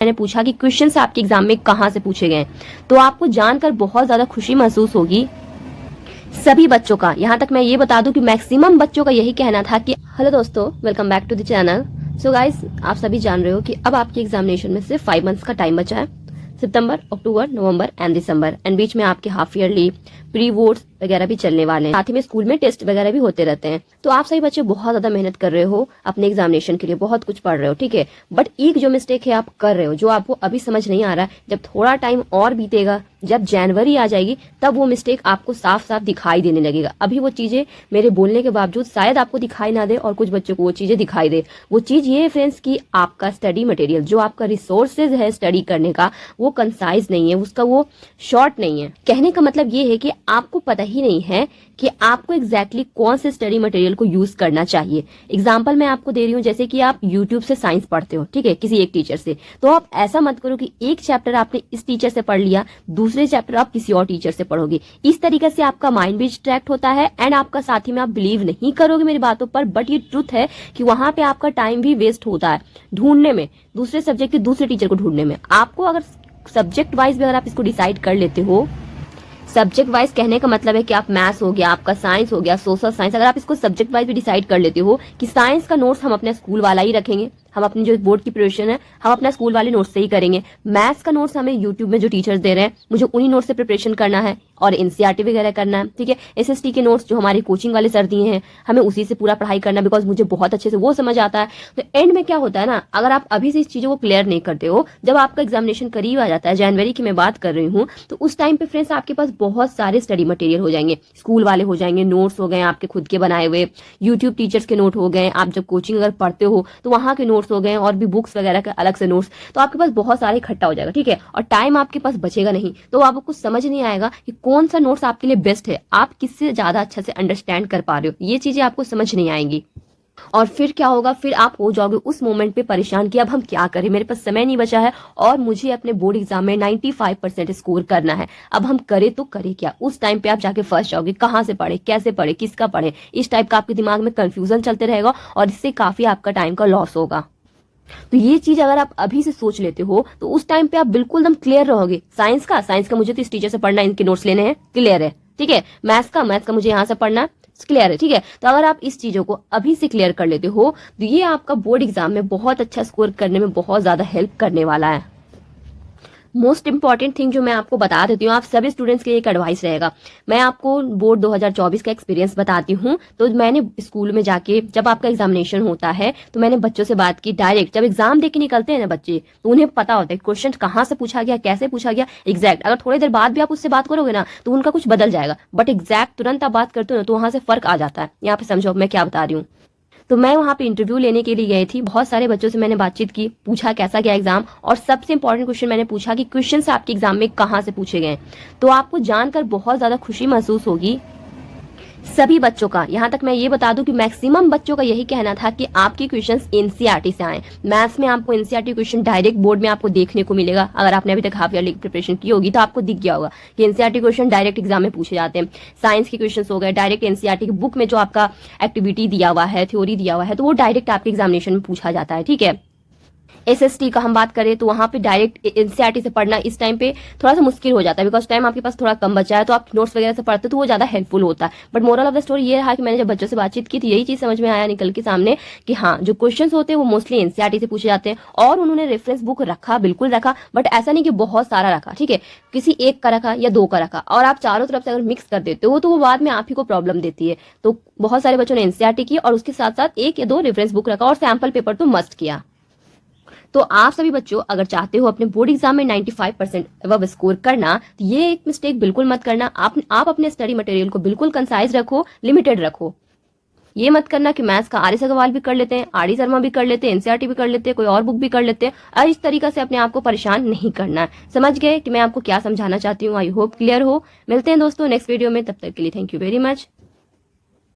मैंने पूछा कि क्वेश्चंस आपके एग्जाम में कहाँ से पूछे गए, तो आपको जानकर बहुत ज्यादा खुशी महसूस होगी। सभी बच्चों का, यहाँ तक मैं ये बता दूं कि मैक्सिमम बच्चों का यही कहना था कि हेलो दोस्तों, welcome back to the channel. So guys, आप सभी जान रहे हो कि अब आपके एग्जामिनेशन में सिर्फ 5 मंथ्स का टाइम बचा है। सितंबर, अक्टूबर, नवंबर एंड दिसंबर, एंड बीच में आपके हाफ ईयरली प्री बोर्ड्स वगैरह भी चलने वाले हैं। साथ ही में स्कूल में टेस्ट वगैरह भी होते रहते हैं। तो आप सभी बच्चे बहुत ज्यादा मेहनत कर रहे हो अपने एग्जामिनेशन के लिए, बहुत कुछ पढ़ रहे हो, ठीक है। बट एक जो मिस्टेक है आप कर रहे हो, जो आपको अभी समझ नहीं आ रहा है, जब थोड़ा टाइम और बीतेगा, जब जनवरी आ जाएगी, तब वो मिस्टेक आपको साफ साफ दिखाई देने लगेगा। अभी वो चीजें मेरे बोलने के बावजूद शायद आपको दिखाई ना दे और कुछ बच्चों को वो चीजें दिखाई दे। वो चीज ये है फ्रेंड्स कि आपका स्टडी मटेरियल, जो आपका रिसोर्सेज है स्टडी करने का, वो कंसाइज नहीं है, उसका वो शॉर्ट नहीं है। कहने का मतलब ये है कि आपको पता ही नहीं है कि आपको एग्जैक्टली कौन से स्टडी मटेरियल को यूज करना चाहिए। एग्जाम्पल मैं आपको दे रही हूँ, जैसे कि आप यूट्यूब से साइंस पढ़ते हो, ठीक है, किसी एक टीचर से, तो आप ऐसा मत करो कि एक चैप्टर आपने इस टीचर से पढ़ लिया, दूसरे चैप्टर आप किसी और टीचर से पढ़ोगे। इस तरीके से आपका माइंड भी डिस्ट्रैक्ट होता है एंड आपका साथ ही में आप बिलीव नहीं करोगे मेरी बातों पर, बट ये ट्रुथ है कि वहां पे आपका टाइम भी वेस्ट होता है ढूंढने में, दूसरे सब्जेक्ट के दूसरे टीचर को ढूंढने में। आपको अगर सब्जेक्ट वाइज भी अगर आप इसको डिसाइड कर लेते हो, सब्जेक्ट वाइज कहने का मतलब है कि आप मैथ्स हो गया, आपका साइंस हो गया, सोशल साइंस, अगर आप इसको सब्जेक्ट वाइज भी डिसाइड कर लेते हो कि साइंस का नोट्स हम अपने स्कूल वाला ही रखेंगे, हम अपनी जो बोर्ड की प्रिपरेशन है हम अपना स्कूल वाले नोट्स से ही करेंगे, मैथ्स का नोट्स हमें यूट्यूब में जो टीचर्स दे रहे हैं मुझे उन्हीं नोट्स से प्रिपरेशन करना है और एनसीईआरटी वगैरह करना है, ठीक है। एसएसटी के नोट्स जो हमारे कोचिंग वाले सर दिए हैं हमें उसी से पूरा पढ़ाई करना, बिकॉज मुझे बहुत अच्छे से वो समझ आता है। तो एंड में क्या होता है ना, अगर आप अभी से इस चीजों को क्लियर नहीं करते हो, जब आपका एग्जामिनेशन करीब आ जाता है, जनवरी की मैं बात कर रही हूँ, तो उस टाइम पे फ्रेंड्स आपके पास बहुत सारे स्टडी मटेरियल हो जाएंगे, स्कूल वाले हो जाएंगे, नोट्स हो गए आपके खुद के बनाए हुए, यूट्यूब टीचर्स के नोट हो गए, आप जब कोचिंग अगर पढ़ते हो तो वहां के नोट्स हो गए, और भी बुक्स वगैरह के अलग से नोट्स, तो आपके पास बहुत सारे इकट्ठा हो जाएगा, ठीक है। और टाइम आपके पास बचेगा नहीं, तो आपको कुछ समझ नहीं आएगा कि कौन सा नोट्स आपके लिए बेस्ट है, आप किससे ज्यादा अच्छा से अंडरस्टैंड कर पा रहे हो, ये चीजें आपको समझ नहीं आएंगी। और फिर क्या होगा, फिर आप हो जाओगे उस मोमेंट पे परेशान कि अब हम क्या करें, मेरे पास समय नहीं बचा है और मुझे अपने बोर्ड एग्जाम में 95% स्कोर करना है, अब हम करें तो करें क्या। उस टाइम पे आप जाके फंस जाओगे, कहाँ से पढ़े, कैसे पढ़े, किसका पढ़े, इस टाइप का आपके दिमाग में कंफ्यूजन चलते रहेगा और इससे काफी आपका टाइम का लॉस होगा। तो ये चीज अगर आप अभी से सोच लेते हो तो उस टाइम पे आप बिल्कुल एकदम क्लियर रहोगे। साइंस का मुझे तो इस टीचर से पढ़ना है, इनके नोट्स लेने हैं, क्लियर है, ठीक है। मैथ्स का मुझे यहाँ से पढ़ना है, क्लियर है, ठीक है। तो अगर आप इस चीजों को अभी से क्लियर कर लेते हो तो ये आपका बोर्ड एग्जाम में बहुत अच्छा स्कोर करने में बहुत ज्यादा हेल्प करने वाला है। मोस्ट इंपॉर्टेंट थिंग जो मैं आपको बता देती हूँ, आप सभी स्टूडेंट्स के लिए एक एडवाइस रहेगा। मैं आपको बोर्ड 2024 का एक्सपीरियंस बताती हूँ। तो मैंने स्कूल में जाके जब आपका एग्जामिनेशन होता है तो मैंने बच्चों से बात की डायरेक्ट, जब एग्जाम देके निकलते हैं ना बच्चे, तो उन्हें पता होता है क्वेश्चन कहाँ से पूछा गया, कैसे पूछा गया एग्जैक्ट। अगर थोड़ी देर बाद भी आप उससे बात करोगे ना तो उनका कुछ बदल जाएगा, बट एग्जैक्ट तुरंत आप बात करते हो ना तो वहां से फर्क आ जाता है। यहाँ पे समझो मैं क्या बता रही हूँ। तो मैं वहां पे इंटरव्यू लेने के लिए गई थी, बहुत सारे बच्चों से मैंने बातचीत की, पूछा कैसा गया एग्जाम, और सबसे इंपॉर्टेंट क्वेश्चन मैंने पूछा कि क्वेश्चंस आपके एग्जाम में कहाँ से पूछे गए। तो आपको जानकर बहुत ज्यादा खुशी महसूस होगी। सभी बच्चों का, यहाँ तक मैं ये बता दूं कि मैक्सिमम बच्चों का यही कहना था कि आपके क्वेश्चंस एनसीईआरटी से आए। मैथ्स में आपको एनसीईआरटी क्वेश्चन डायरेक्ट बोर्ड में आपको देखने को मिलेगा, अगर आपने अभी तक हाफ ईयरली प्रिपरेशन की होगी तो आपको दिख गया होगा कि एनसीईआरटी क्वेश्चन डायरेक्ट एग्जाम में पूछे जाते हैं। साइंस के क्वेश्चन हो गए डायरेक्ट एनसीईआरटी की बुक में जो आपका एक्टिविटी दिया हुआ है, थ्योरी दिया हुआ है, तो वो डायरेक्ट आपके एग्जामिनेशन में पूछा जाता है, ठीक है। एसएसटी का हम बात करें तो वहां पे डायरेक्ट एनसीईआरटी से पढ़ना इस टाइम पे थोड़ा सा मुश्किल हो जाता है, बिकॉज टाइम आपके पास थोड़ा कम बचा है, तो आप नोट्स वगैरह से पढ़ते तो वो ज्यादा हेल्पफुल होता है। But moral of the story ये रहा कि मैंने जब बच्चों से बातचीत की तो यही चीज समझ में आया निकल के सामने कि हाँ, जो क्वेश्चंस होते हैं वो मोस्टली एनसीईआरटी से पूछे जाते हैं। और उन्होंने रेफरेंस बुक रखा, बिल्कुल रखा, बट ऐसा नहीं कि बहुत सारा रखा, ठीक है, किसी एक का रखा या दो का रखा, और आप चारों तरफ से अगर मिक्स कर देते हो तो वो बाद में आप ही को प्रॉब्लम देती है। तो बहुत सारे बच्चों ने एनसीईआरटी की और उसके साथ साथ एक या दो रेफरेंस बुक रखा और सैंपल पेपर तो मस्ट किया। तो आप सभी बच्चों अगर चाहते हो अपने बोर्ड एग्जाम में 95% अबव स्कोर करना, तो ये एक मिस्टेक बिल्कुल मत करना। आप अपने स्टडी मटेरियल को बिल्कुल कंसाइज रखो, लिमिटेड रखो। ये मत करना कि मैथ्स का आर.एस. अग्रवाल भी कर लेते हैं, आर.डी. शर्मा भी कर लेते हैं, एनसीईआरटी भी कर लेते हैं, कोई और बुक भी कर लेते हैं, और इस तरीका से अपने आप को परेशान नहीं करना है। समझ गए कि मैं आपको क्या समझाना चाहती हूँ? आई होप क्लियर हो। मिलते हैं दोस्तों नेक्स्ट वीडियो में, तब तक के लिए थैंक यू वेरी मच।